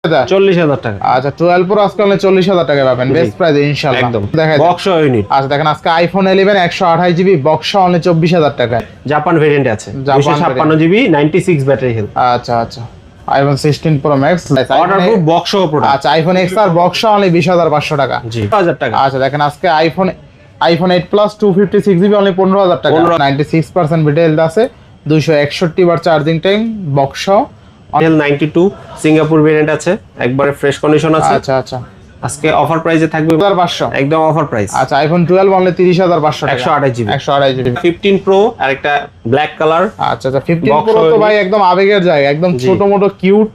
40,000 টাকা। আচ্ছা 12 প্রো আজকে 40,000 টাকা পাবেন বেস্ট প্রাইস ইনশাআল্লাহ। একদম দেখা বক্স ইউনিট। আচ্ছা দেখেন আজকে আইফোন 11 128 জিবি বক্স অনলি 24,000 টাকা। জাপান ভেরিয়েন্ট আছে 256 জিবি 96 ব্যাটারি হেলথ। আচ্ছা আচ্ছা iPhone 16 pro max waterproof box product. আচ্ছা আইফোন এক্স আর বক্স অনলি 20,500 টাকা। জি 1000 টাকা। আচ্ছা দেখেন আজকে আইফোন 8 প্লাস 256 জিবি অনলি 15,000 টাকা। 96% ব্যাটারি হেলথ আছে, 261 বার charging time, box L 92 Singapore variant আছে, একবারে ফ্রেশ কন্ডিশন আছে। আচ্ছা আচ্ছা আজকে অফার প্রাইসে থাকবে 1500 একদম অফার প্রাইস। আচ্ছা আইফোন 12 অনলি 30,500 টাকা 128 জিবি 128 জিবি। 15 প্রো আর একটা ব্ল্যাক কালার। আচ্ছা আচ্ছা 15 প্রো তো ভাই একদম আবেগের জায়গা, একদম ছোট মোটো কিউট।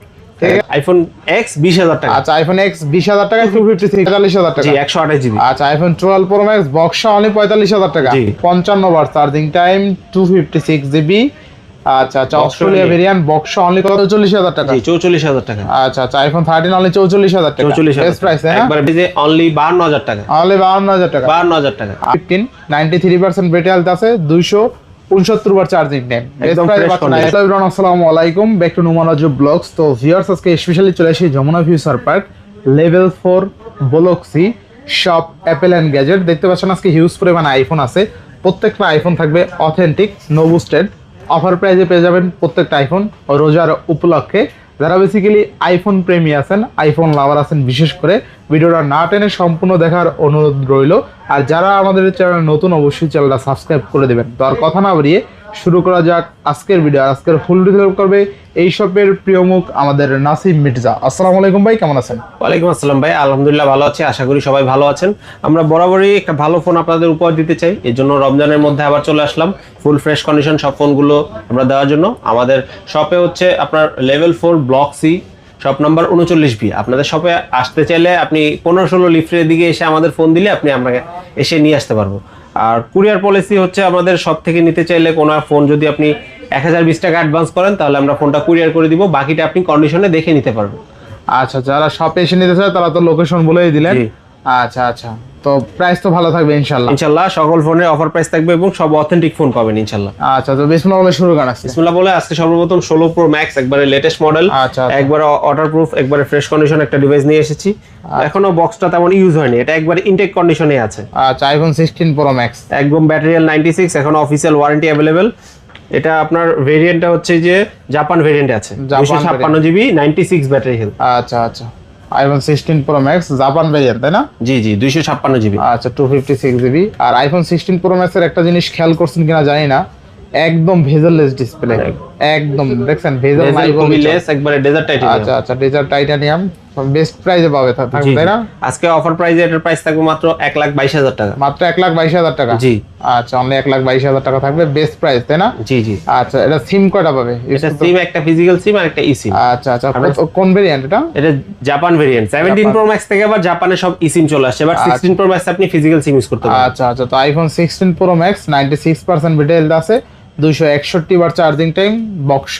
আইফোন এক্স 20,000 টাকা। আচ্ছা আইফোন এক্স 20,000 টাকা 256 43,000 টাকা। জি 128 জিবি। আচ্ছা iPhone 12 pro max box only 45,000 টাকা। জি 55 বার চার্জিং টাইম, 256 জিবি। আচ্ছা আচ্ছা অস্ট্রেলিয়া ভেরিয়েন্ট বক্স অনলি 44,000 টাকা। জি 44,000 টাকা। আচ্ছা আচ্ছা আইফোন 13 অনলি 44,000 টাকা। 44,000 বেস্ট প্রাইস হ্যাঁ একবার বিজে অনলি 52,000 টাকা। অনলি 52,000 টাকা। 52,000 টাকা। 15 93% ব্যাটারি হেলথ আছে, 269 বার চার্জিং টাইম। একদম ফ্রেশ কন্ডিশন। হ্যালো এভরিওয়ান, আসসালামু আলাইকুম, back to Numan Raju vlogs. তো ভিউয়ার্স আজকে স্পেশালি চলে এসেছি Jamuna Future Park level 4 block C shop Apple and gadget. দেখতে পাচ্ছেন আজকে হিউজ পরিমাণে আইফোন আছে, প্রত্যেকটা আইফোন থাকবে অথেন্টিক নো বুস্টেড। অফার প্রাইজে পেয়ে যাবেন প্রত্যেকটা আইফোন রোজার উপলক্ষে। যারা বেসিক্যালি আইফোন প্রেমী আছেন, আইফোন লাভার আছেন, বিশেষ করে ভিডিওটা না টেনে সম্পূর্ণ দেখার অনুরোধ রইল। আর যারা আমাদের চ্যানেল নতুন অবশ্যই চ্যানেলটা সাবস্ক্রাইব করে দেবেন। তো আর কথা না বাড়িয়ে শুরু করা যাক আজকের ভিডিও। আজকের ফুল ডিটেল করবে এই শপের প্রিয় মুখ আমাদের নাসিম মির্জা। আসসালামু আলাইকুম ভাই, কেমন আছেন? ওয়ালাইকুম আসসালাম ভাই, আলহামদুলিল্লাহ ভালো আছি, আশা করি সবাই ভালো আছেন। আমরা বরাবরই একটা ভালো ফোন আপনাদের উপহার দিতে চাই, এর জন্য রমজানের মধ্যে আবার চলে আসলাম ফুল ফ্রেশ কন্ডিশন সব ফোনগুলো আমরা দেওয়ার জন্য। আমাদের শপে হচ্ছে আপনার level 4 block C shop number 39B। আপনাদের শপে আসতে চাইলে আপনি 15-16 লিফটের দিকে এসে আমাদের ফোন দিলে আপনি আপনাকে এসে নিয়ে আসতে পারবো। আর কুরিয়ার পলিসি হচ্ছে আমাদের সব থেকে নিতে চাইলে কোনো ফোন যদি আপনি 1020 টাকা অ্যাডভান্স করেন তাহলে আমরা ফোনটা কুরিয়ার করে দিব, বাকিটা আপনি কন্ডিশনে দেখে নিতে পারবেন। আচ্ছা যারা শপে এসে নিতে চায় তারা তো লোকেশন বলেই দিলেন। আচ্ছা আচ্ছা তো প্রাইস তো ভালো থাকবে ইনশাআল্লাহ। ইনশাআল্লাহ সকল ফোনের অফার প্রাইস থাকবে এবং সব অথেন্টিক ফোন পাবেন ইনশাআল্লাহ। আচ্ছা তো বিসমিল্লাহ বলে শুরু করা আছে। বিসমিল্লাহ বলে আজকে সর্বপ্রথম 16 প্রো ম্যাক্স একবারে লেটেস্ট মডেল, আচ্ছা একবারে ওয়াটারপ্রুফ, একবারে ফ্রেশ কন্ডিশন একটা ডিভাইস নিয়ে এসেছি। এখনো বক্সটা তেমন ইউজ হয়নি, এটা একবারে ইনটেক কন্ডিশনে আছে। আচ্ছা আইফোন 16 প্রো ম্যাক্স একদম ব্যাটারি হেলথ 96, এখন অফিশিয়াল ওয়ারেন্টি अवेलेबल। এটা আপনার ভেরিয়েন্টটা হচ্ছে যে জাপান ভেরিয়েন্ট আছে, 256 জিবি 96 ব্যাটারি হেলথ। আচ্ছা আচ্ছা iPhone 16 pro max Japan variant তাই না? জি জি 256 জিবি। আচ্ছা 256 জিবি। আর আইফোন 16 প্রো ম্যাক্স এর একটা জিনিস খেয়াল করছেন কিনা জানি না, একদম ভেজেললেস ডিসপ্লে, একদম দেখছেন ভেজেল নাই লেস, একবারে ডেজার্ট টাইটানিয়াম। আচ্ছা আচ্ছা ডেজার্ট টাইটানিয়াম বেস্ট প্রাইসে পাবে থাকবে তাই না? আজকে অফার প্রাইসে এটার প্রাইস থাকবে মাত্র 1,22,000 টাকা। মাত্র 1,22,000 টাকা। জি আচ্ছা অনলি 1,22,000 টাকা থাকবে বেস্ট প্রাইস তাই না? জি জি। আচ্ছা এটা সিম কয়টা পাবে? এটা সিম একটা ফিজিক্যাল সিম আর একটা ই সিম। আচ্ছা আচ্ছা কোন ভেরিয়েন্ট এটা? এটা জাপান ভেরিয়েন্ট 17 প্রো ম্যাক্স থেকে আবার জাপানে সব ই সিম চলে আসছে, বাট 16 প্রো ম্যাক্স আপনি ফিজিক্যাল সিম ইউজ করতে পারবেন। আচ্ছা আচ্ছা তো iPhone 16 pro max 96% battery health আছে, 261 বার চার্জিং টাইম, বক্স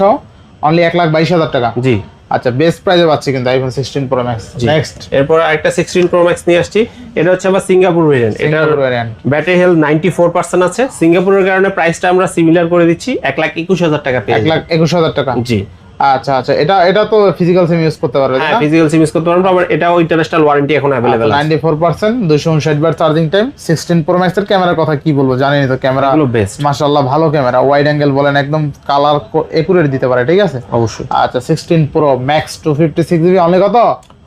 অনলি 1,22,000 টাকা। জি আচ্ছা বেস্ট প্রাইসে পাচ্ছি কিন্তু আইফোন 16 প্রো ম্যাক্স। নেক্সট এরপর আরেকটা 16 প্রো ম্যাক্স নিয়ে আসছি, এটা হচ্ছে আবার সিঙ্গাপুর ভেরিয়েন্ট। এটার ব্যাটারি হেলথ 94% আছে। সিঙ্গাপুরের কারণে প্রাইসটা আমরা সিমিলার করে দিচ্ছি, 1,21,000 টাকা পেয়ে 1,21,000 টাকা। জি আচ্ছা আচ্ছা এটা তো ফিজিক্যাল সিম ইউজ করতে পারবে হ্যাঁ না? ফিজিক্যাল সিম ইউজ করতে পারবেন, আবার এটাও ইন্টারন্যাশনাল ওয়ারেন্টি এখন अवेलेबल আছে। 94% 259 বার চার্জিং টাইম। 16 প্রো ম্যাক্স এর ক্যামেরার কথা কি বলবো, জানেনই তো ক্যামেরা গুলো বেস্ট মাশাআল্লাহ, ভালো ক্যামেরা, ওয়াইড অ্যাঙ্গেল বলেন একদম কালার একুরেট দিতে পারে, ঠিক আছে অবশ্যই। আচ্ছা 16 প্রো ম্যাক্স 256 জিবি অনলি কত?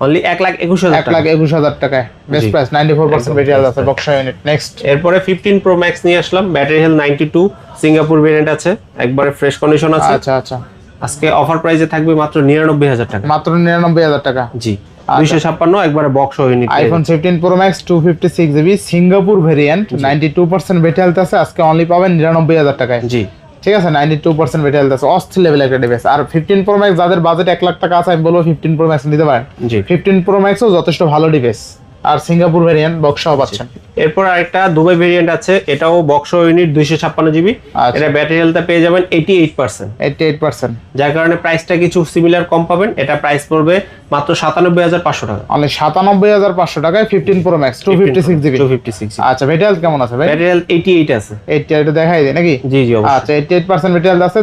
অনলি 1,21,000 টাকা। 1,21,000 টাকায় বেস্ট প্রাইস, 94% ব্যাটারি আছে, বক্স ইউনিট। নেক্সট এরপরে 15 প্রো ম্যাক্স নিয়ে আসলাম, ব্যাটারি হেলথ 92, সিঙ্গাপুর ভেরিয়েন্ট আছে, একবারে ফ্রেশ কন্ডিশন আছে। আচ্ছা আচ্ছা আজকে অফার প্রাইসে থাকবে মাত্র 99,000 টাকা। মাত্র 99,000 টাকা। জি 256 একবারে box unit. IPhone 15 pro max 256 GB Singapore variant 92% battery health আছে, আজকে অনলি পাবেন 99,000 টাকায়। জি ঠিক আছে 92% ব্যাটারি হেলথ আছে, অস্থির লেভেল একটা ডিভাইস। আর 15 প্রো ম্যাক্স যাদের বাজেট 1,00,000 টাকা আছে আমি বলবো 15 প্রো ম্যাক্স নিতে পারেন। জি 15 প্রো ম্যাক্সও যথেষ্ট ভালো ডিভাইস, আর সিঙ্গাপুর ভেরিয়েন্ট বক্সও পাচ্ছেন। এরপর আরেকটা দুবাই ভেরিয়েন্ট আছে, এটাও বক্স ইউনিট 256 জিবি। এটা ব্যাটারি হেলথ পেয়ে যাবেন 88%। 88%, যার কারণে প্রাইসটা কিছু সিমিলার কম পাবেন। এটা প্রাইস পড়বে মাত্র 97,500 টাকা। অনলি 97,500 টাকায় 15 প্রো ম্যাক্স 256 জিবি। 256 আচ্ছা ব্যাটারি হেলথ কেমন আছে ভাই? ব্যাটারি হেলথ 88 আছে। 88 দেখাই দেয় নাকি? জি জি অবশ্যই। আচ্ছা 88% ব্যাটারি হেলথ আছে,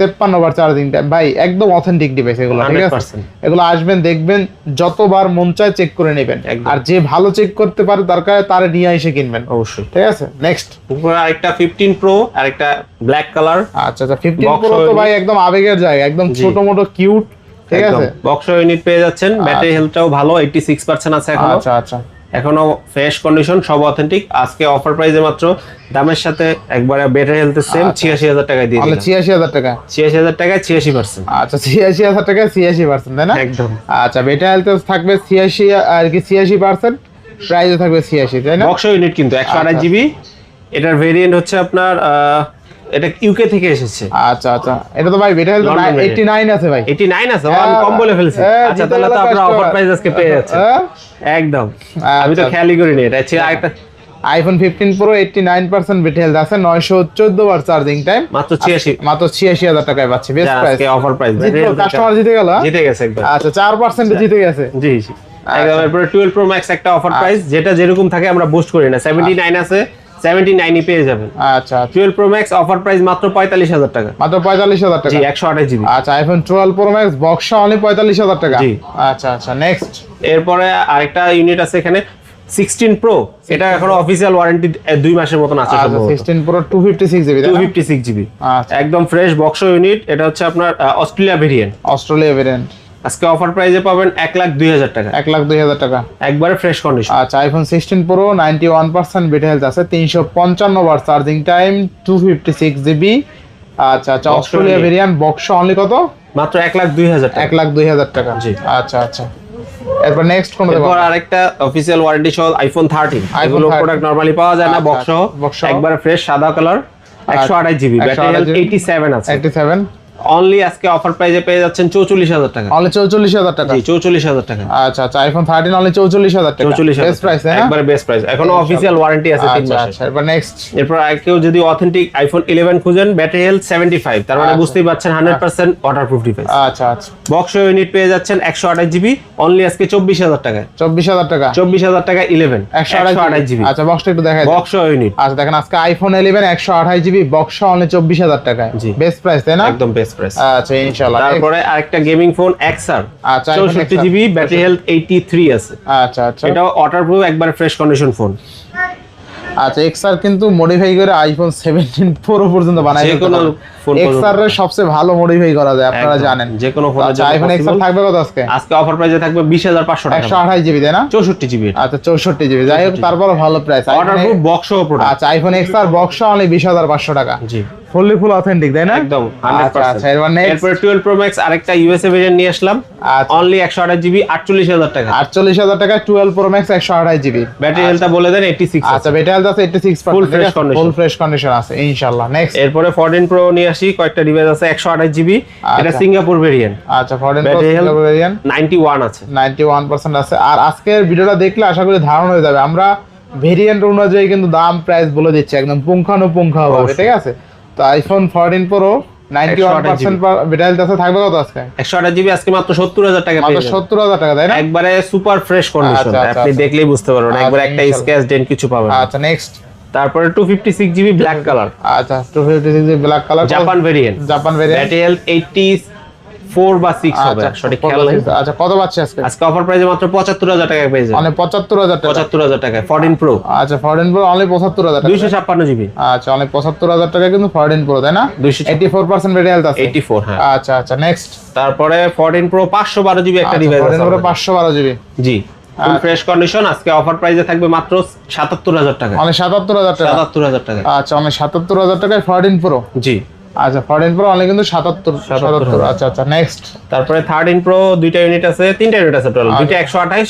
53 বার চার্জিং টাইম। ভাই একদম অথেন্টিক ডিভাইস এগুলো, ঠিক আছে? 100% এগুলো আসবেন দেখবেন, যতবার মন চায় চেক করে নেবেন, একদম। আর যে ভালো চেক করতে পারে দরকার তারে নিয়ে এসে কিনবেন, অবশ্যই। ঠিক আছে? নেক্সট উপরে আরেকটা 15 প্রো আর একটা ব্ল্যাক কালার। আচ্ছা আচ্ছা 15 Box প্রো তো unit। ভাই একদম আবেগের জায়গা, একদম জি। ছোট মোটো কিউট, ঠিক আছে? বক্স ইউনিট পেয়ে যাচ্ছেন, ব্যাটারি হেলথটাও ভালো, 86% আছে এখনো। আচ্ছা আচ্ছা এখনো ফ্রেশ কন্ডিশন, সব অথেন্টিক। আজকে অফার প্রাইসে মাত্র দামের সাথে একবারে ব্যাটারি হেলথের সেম 86,000 টাকায় দিয়ে তাহলে দিলাম। 86,000 টাকা। 86,000 টাকায় 86%। আচ্ছা 86,000 টাকা 86%, তাই না? একদম। আচ্ছা বেটা হেলথ থাকবে 86 আর কি 86%, প্রাইসও থাকবে 86, তাই না? বক্স ইউনিট কিন্তু 128 জিবি। এটার ভেরিয়েন্ট হচ্ছে আপনার এটা ইউকে থেকে এসেছে। আচ্ছা আচ্ছা, এটা তো ভাই বেটা হেলথ London variant। 89 আছে ভাই। 89 আছে, আমি কম বলে ফেলছি। আচ্ছা তাহলে তো আপনারা অফার প্রাইস আজকে পেয়ে যাচ্ছেন। একদম, আমি তো খেয়ালই করিনি। এটা ছিল আরেকটা আইফোন 15 প্রো 89% ব্যাটারি হেলথ আছে, 914 বার চার্জিং টাইম, মাত্র 86। মাত্র 86,000 টাকায় পাচ্ছি, বেস্ট প্রাইস। আজকে অফার প্রাইস। কাস্টমার জিতে গেল, হ্যাঁ? জিতে গেছে একদম। আচ্ছা 4% জিতে গেছে। জি জি একদম। এরপরে 12 প্রো ম্যাক্স একটা অফার প্রাইস, যেটা যেরকম থাকে আমরা বুস্ট করি না। 79 আছে, 79 ই পেয়ে যাবেন। আচ্ছা 12 প্রো ম্যাক্স অফার প্রাইস মাত্র 45,000 টাকা। মাত্র 45,000 টাকা। জি 128 জিবি। আচ্ছা iPhone 12 pro max box only 45,000 টাকা। জি। আচ্ছা আচ্ছা নেক্সট। এরপরে আরেকটা ইউনিট আছে এখানে 16 প্রো। এটা এখনো অফিসিয়াল ওয়ারেন্টি 2 মাসের মতন আছে আচ্ছা সম্ভবত। 16 প্রো 256 জিবি, 256 জিবি আচ্ছা একদম ফ্রেশ বক্স ইউনিট। এটা হচ্ছে আপনার অস্ট্রেলিয়া ভেরিয়েন্ট। Australia variant. আজকে অফার প্রাইসে পাবেন 1,02,000 টাকা, 1,02,000 টাকা। একবারে ফ্রেশ কন্ডিশন। আচ্ছা আইফোন 16 প্রো 91% ব্যাটারি হেলথ আছে, 355 বার চার্জিং টাইম, 256 জিবি। আচ্ছা আচ্ছা Box Australia only। Variant, box only কত? মাত্র 1,02,000 টাকা। 1,02,000 টাকা। জি। আচ্ছা আচ্ছা এরপর নেক্সট কোন দেব? এরপর আরেকটা অফিসিয়াল ওয়ারেন্টি সহ আইফোন 13। এগুলো 13 প্রোডাক্ট নরমালি পাওয়া যায় না, আচ্ছা, বক্স সহ box সহ। একবারে ফ্রেশ সাদা colour, 128 GB, battery 128 health GB 87 আছে। 87 অনলি আজকে অফার প্রাইসে পেয়ে যাচ্ছেন 44,000 টাকা। অনলি 44,000 টাকা। জি 44,000 টাকা। আচ্ছা আচ্ছা আইফোন 13 অনলি 44,000 টাকা। 44,000 বেস্ট প্রাইস, হ্যাঁ? একবারে বেস্ট প্রাইস। এখনো অফিসিয়াল ওয়ারেন্টি আছে 3 আচ্ছা মাসের। আচ্ছা এরপর নেক্সট। এরপর আর কেউ যদি অথেন্টিক আইফোন 11 খুঁজেন, ব্যাটারি হেলথ 75, তার মানে আচ্ছা। বুঝতেই পারছেন 100% ওয়াটারপ্রুফ ডিভাইস। আচ্ছা আচ্ছা বক্স ইউনিট পেয়ে যাচ্ছেন 128 জিবি, অনলি আজকে 24,000 টাকায়। 24,000 টাকা। 24,000 টাকা 11 128 জিবি। আচ্ছা বক্সটা একটু দেখাই দাও। বক্স ইউনিট আচ্ছা দেখেন আজকে আইফোন 11 128 জিবি বক্স অনলি 24,000 টাকায়। জি। বেস্ট প্রাইস, তাই না? একদম বেস্ট প্রাইস। আচ্ছা ইনশাআল্লাহ। তারপরে আরেকটা গেমিং ফোন XR, আচ্ছা, iPhone 64 XR GB, battery health 83 আছে। আচ্ছা আচ্ছা এটাও ওয়াটারপ্রুফ, একবারে ফ্রেশ কন্ডিশন ফোন। আচ্ছা এক্সআর কিন্তু মডিফাই করে আইফোন 17 প্রো পর্যন্ত বানাই যে কোনো ফোন এক্সআর এর সবচেয়ে ভালো মডিফাই করা যায়, আপনারা একদম। জানেন। যে কোনো ফোনের আচ্ছা জন্য আইফোন এক্সআর possible। থাকবে কত আজকে? আজকে অফার প্রাইসে থাকবে 20,500 টাকা। 128 জিবি, তাই না? 64 জিবি। আচ্ছা 64 জিবি, যাই হোক তারপরও ভালো প্রাইস। ওয়াটারপ্রুফ বক্স সহ প্রোডাক্ট। আচ্ছা আইফোন এক্সআর বক্স অনলি 20,500 টাকা। জি ফুললি ফুল অথেন্টিক, তাই না? একদম আচ্ছা 100%। আচ্ছা এরপর নেক্সট। এরপর 12 প্রো ম্যাক্স আরেকটা ইউএসএ ভেরিয়েন্ট নিয়ে আসলাম, আচ্ছা অনলি 128 জিবি, 48,000 টাকা। 48,000 টাকা 12 প্রো ম্যাক্স 128 জিবি। ব্যাটারি হেলথটা বলে দেন 86 আচ্ছা ব্যাটারি হেলথ আছে 86%, Full fresh condition। Full fresh condition আছে ইনশাআল্লাহ। নেক্সট। এরপরে 14 প্রো নিয়ে আসি, কয়েকটা ডিভাইস আছে 128 জিবি, এটা আচ্ছা। সিঙ্গাপুর ভেরিয়েন্ট, আচ্ছা 14 প্রো ব্যাটারি হেলথ ভেরিয়েন্ট 91 আছে। 91% আছে। আর আজকের ভিডিওটা দেখলে আশা করি ধারণা হয়ে যাবে, আমরা ভেরিয়েন্ট অনুযায়ী কিন্তু দাম প্রাইস বলে দিচ্ছি একদম পুঙ্খানুপুঙ্খভাবে, অবশ্যই। ঠিক আছে? তো আইফোন 14 প্রো 91% ব্যাটারি হেলথ আছে, থাকবে কত আজকে? 128 জিবি আজকে মাত্র 70,000 টাকা পেয়ে মাত্র যাবেন। 70,000 টাকা, তাই না? একবারে সুপার ফ্রেশ কন্ডিশন, আচ্ছা, আচ্ছা, আপনি আচ্ছা। দেখলেই বুঝতে পারবেন, আচ্ছা, একবারে একটা ইনশাআল্লাহ। স্ক্র্যাচ ডেন্ট কিছু পাবেন না। আচ্ছা নেক্সট। তারপরে 256 জিবি ব্ল্যাক কালার, আচ্ছা 256 black colour, Japan variant, Japan variant. Battery health 84 বা 6 হবে, সঠিক খেয়াল নেই। আচ্ছা কত পাচ্ছি আজকে? আজকে অফার প্রাইসে মাত্র 75,000 টাকা পেয়ে যাবেন। মানে 75,000 টাকা। 75,000 টাকায় 14 প্রো, আচ্ছা 14 প্রো অনলি 75,000 টাকা। 256 জিবি, আচ্ছা অনলি 75,000 টাকা কিন্তু 14 প্রো, তাই না? 84% ব্যাটারি হেলথ আছে। 84 হ্যাঁ। আচ্ছা আচ্ছা নেক্সট। তারপরে 14 প্রো 512 জিবি একটা ডিভাইস 14 আছে প্রো আমাদের। 512 জিবি। জি ফুল ফ্রেশ কন্ডিশন। আজকে অফার প্রাইসে থাকবে মাত্র 77,000 টাকা। অনলি 77,000 টাকা। 77,000 টাকা। আচ্ছা অনলি 77,000 টাকায় 14 প্রো। জি আচ্ছা 14 প্রো অনলি কিন্তু 77। আচ্ছা আচ্ছা নেক্সট। তারপরে 13 প্রো দুইটা ইউনিট আছে, তিনটা ইউনিট আছে টোটাল, দুইটা 128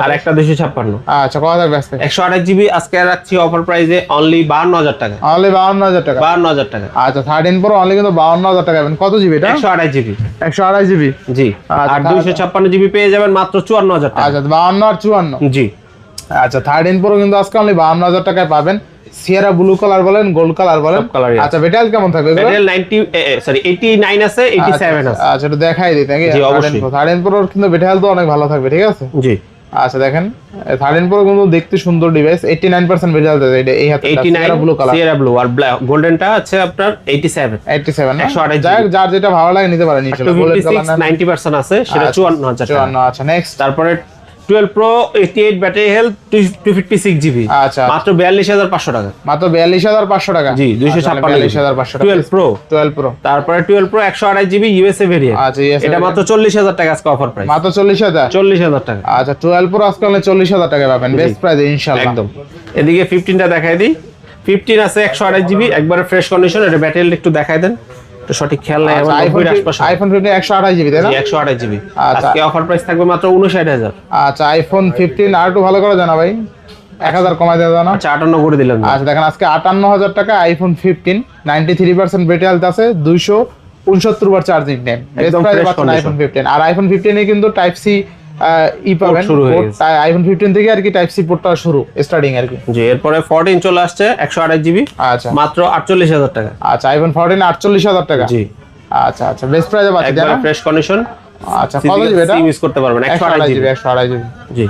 আর একটা 256। আচ্ছা কত থাকবে আজকে? 128 জিবি আজকে রাখছি অফার প্রাইসে অনলি 52,000 টাকা। অনলি 52,000 টাকা। 52,000 টাকা। আচ্ছা 13 প্রো অনলি কিন্তু 52,000 টাকা পাবেন। কত জিবি এটা? 128 জিবি। 128 জিবি। জি আচ্ছা, আর 256 জিবি পেয়ে যাবেন মাত্র 54,000 টাকা। আচ্ছা 52 আর 54। জি আচ্ছা 13 প্রো কিন্তু আজকে অনলি 52,000 টাকায় পাবেন। সিয়েরা ব্লু কালার বলেন, গোল্ড কালার বলেন। সব কালারই আছে। আচ্ছা ব্যাটারি কেমন থাকবে এগুলো? ব্যাটারি 89 আছে, 87 আছে। আচ্ছা এটা দেখাই দিই নাকি? জি, অবশ্যই। 13 প্রো কিন্তু ব্যাটারি তো অনেক ভালো থাকবে, ঠিক আছে? জি আচ্ছা দেখেন 13 প্রো কিন্তু দেখতে সুন্দর ডিভাইস, 89% রেজাল্ট আছে এটা। এই হাতে 89 ব্লু কালার, সিয়েরা ব্লু, আর গোল্ডেনটা আছে আপনার 87 87 না? 128 যার যেটা ভালো লাগে নিতে পারেন ইনশাআল্লাহ। গোল্ডেন কালার 90% আছে, সেটা 54,000 টাকা। 54। আচ্ছা নেক্সট, তারপরে 12 প্রো 88 ব্যাটারি হেলথ 256 জিবি, আচ্ছা মাত্র 42,500 টাকা। মাত্র 42,500 টাকা। জি 256 42,500 টাকা। 12 প্রো 12 প্রো তারপরে 12 প্রো 128 জিবি ইউএসএ ভেরিয়েন্ট, আচ্ছা ইউএসএ এটা মাত্র 40,000 টাকা আজকে অফার প্রাইস। মাত্র 40,000। 40,000 টাকা। আচ্ছা 12 প্রো আজকে অনলি 40,000 টাকা পাবেন, বেস্ট প্রাইস ইনশাআল্লাহ। একদম। এদিকে 15টা দেখাই দিই। 15 আছে 128 জিবি, একবারে ফ্রেশ কন্ডিশন। এটা ব্যাটারি একটু দেখাই দেন, তো সঠিক খেয়াল নাই আমার। আইফোন 15 128 জিবি তাই না? 128 জিবি। আচ্ছা। আজকে অফার প্রাইস থাকবে মাত্র 59,000। আচ্ছা আইফোন 15 আর একটু ভালো করে জানা ভাই, 1000 কমাই দেওয়া না? আচ্ছা 58 করে দিলাম। আচ্ছা দেখেন আজকে 58,000 টাকা আইফোন 15, 93% ব্যাটারি হেলথ আছে, 269 বার চার্জিং টাইম, একদম প্রাইস fresh পাচ্ছেন আইফোন condition। 15। আর আইফোন 15 এ কিন্তু টাইপ সি পাবেন, শুরু হয়ে গেছে। আইফোন 15 থেকে আর কি টাইপ সি পোর্টটা শুরু স্টার্টিং আর কি। জি এরপরে 14 চলে আসছে 128 জিবি, আচ্ছা মাত্র 48,000 টাকা। আচ্ছা আইফোন 14 48,000 টাকা। জি আচ্ছা আচ্ছা বেস্ট প্রাইসে পাচ্ছেন তাই একবারে না? Fresh condition. আচ্ছা কত জিবি এটা? ইউজ করতে পারবেন 128 জিবি। 128 জিবি। জি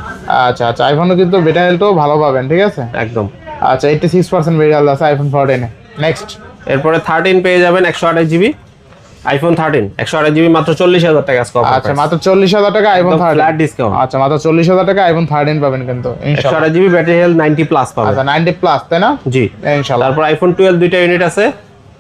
আচ্ছা আচ্ছা আইফোনে কিন্তু ব্যাটারি হেলথও ভালো পাবেন, ঠিক আছে? একদম। আচ্ছা 86% ব্যাটারি হেলথ আছে আইফোন 14 এ। নেক্সট, এরপরে 13 পেয়ে যাবেন 128 জিবি, আইফোন 13 128 জিবি, মাত্র 40,000 টাকা আজকে অফার আচ্ছা প্রাইস। মাত্র 40,000 টাকা আইফোন 13। Flat discount. আচ্ছা মাত্র 40,000 টাকা আইফোন 13 পাবেন কিন্তু ইনশাআল্লাহ। 128 জিবি ব্যাটারি হেলথ 90 প্লাস পাবেন। আচ্ছা 90 প্লাস তাই না? জি ইনশাআল্লাহ। তারপর আইফোন 12 দুইটা ইউনিট আছে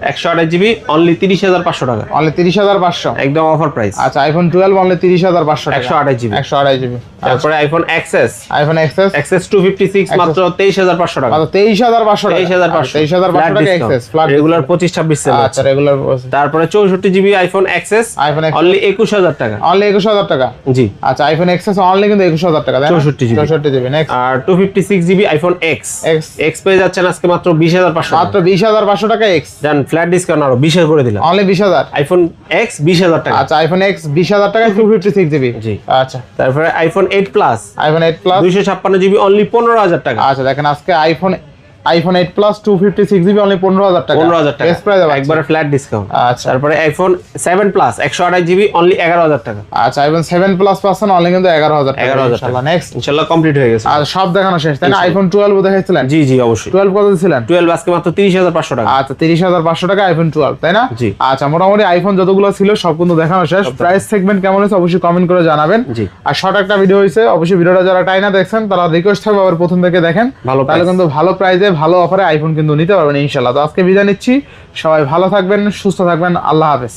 128 জিবি, অনলি 30,500 টাকা। অনলি 30,500। একদম অফার প্রাইস। আচ্ছা আইফোন 12 অনলি 30,500 টাকা। 128 জিবি। 128 জিবি। তারপরে iPhone XS, iPhone XS XS 256 মাত্র 23,500 টাকা। মাত্র 23,500 টাকা। 23,500 23,500 টাকা এক্সএস ফ্ল্যাট রেগুলার 25-26 সেল। আচ্ছা রেগুলার। তারপরে 64 GB iPhone XS, iPhone only 21,000 টাকা। অনলি 21,000 টাকা। জি আচ্ছা আইফোন এক্সএস অনলি কিন্তু 21,000 টাকা তাই না? 64 জিবি। 64 জিবি। নেক্সট, আর 256 GB iPhone x, x x পেয়ে যাচ্ছেন আজকে মাত্র 20,500 মাত্র 20,500 টাকা এক্স। জান ফ্ল্যাট ডিসকাউন্ট আরো 20 করে দিলাম। অনলি 20,000। আইফোন এক্স 20,000 টাকা। আচ্ছা আইফোন এক্স 20,000 টাকা 256 জিবি। জি আচ্ছা তারপরে iPhone 8 plus, iPhone 8 plus 256 GB, only 15,000 টাকা। আচ্ছা দেখেন আজকে আইফোন 8 প্লাস 256 জিবি অনলি 15,000 টাকা। 15,000 টাকা বেস্ট প্রাইস একবারে ফ্ল্যাট ডিসকাউন্ট। আচ্ছা তারপরে আইফোন 7 প্লাস 128 জিবি, অনলি 11,000 টাকা। আচ্ছা আইফোন 7 প্লাস পাচ্ছেন অনলি কিন্তু 11,000 টাকা 11,000 টাকা। ইনশাআল্লাহ। নেক্সট, ইনশাআল্লাহ কমপ্লিট হয়ে গেছে। আর সব দেখানো শেষ তাই না? আইফোন 12 দেখাইছিলেন? জি জি অবশ্যই। 12 কত দিছিলেন? 12 আজকে মাত্র 30,500 টাকা। আচ্ছা 30,500 টাকা আইফোন 12 তাই না? জি। আচ্ছা মোটামুটি আইফোন যতগুলো ছিল সব কিন্তু দেখানো শেষ। প্রাইস সেগমেন্ট কেমন হয়েছে অবশ্যই কমেন্ট করে জানাবেন। জি। আর শর্ট একটা ভিডিও হয়েছে, অবশ্যই ভিডিওটা যারা টাইনা দেখছেন তারা রিকোয়েস্ট থাকবে আবার প্রথম থেকে দেখেন, ভালো তাহলে price। কিন্তু ভালো প্রাইসে ভালো অফারে আইফোন কিন্তু নিতে পারবেন ইনশাআল্লাহ। তো আজকে বিদায় নিচ্ছি, সবাই ভালো থাকবেন, সুস্থ থাকবেন, আল্লাহ হাফেজ।